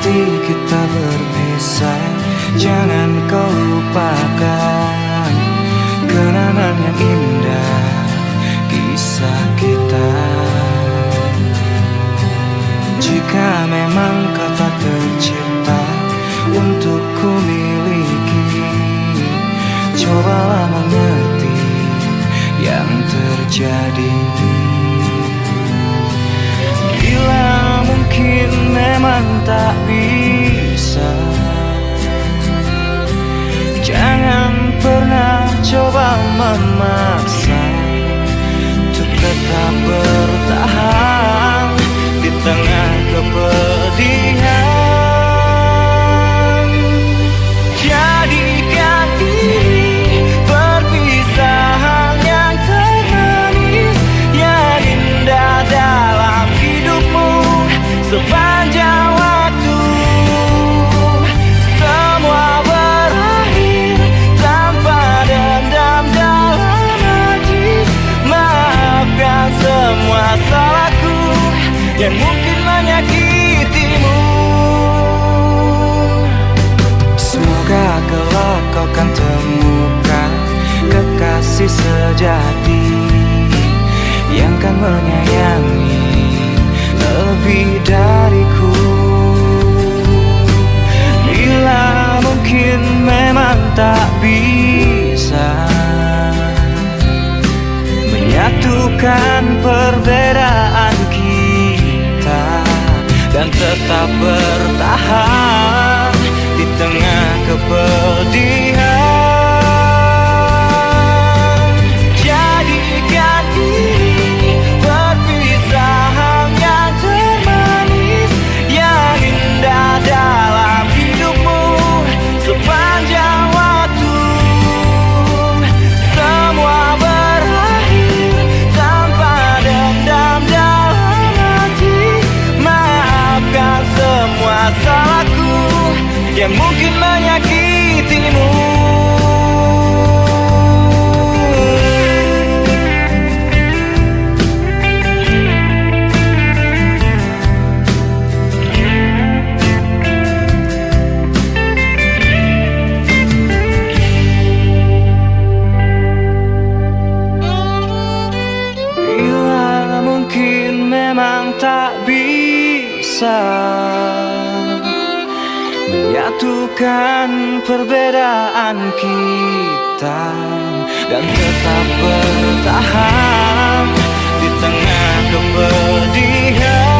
nanti kita berpisah, jangan kau lupakan kenangan yang indah kisah kita. Jika memang kau tak tercipta untuk ku miliki, cobalah mengerti yang terjadi. Bila mungkin memang tak bisa, jangan pernah coba memaksa untuk tetap bertahan di tengah kepedihan. Jadikan ini perpisahan yang termanis, yang indah dalam hidupmu sepanjang waktu. Semua berakhir tanpa dendam dalam hati. Maafkan semua salahku yang mungkin menyakitimu. Semoga kelak kau kan temukan kekasih sejati yang kan menyayangi lebih dariku. Bila mungkin memang tak bisa menyatukan perbedaan kita dan tetap bertahan di tengah kepedihan. Jadikan ini perpisahan yang termanis, yang indah dalam hidupmu sepanjang waktu. Semua berakhir tanpa dendam dalam hati. Maafkan semua salahku yang mungkin menyakitimu. Bila mungkin memang tak bisa menyatukan perbedaan kita dan tetap bertahan di tengah kepedihan.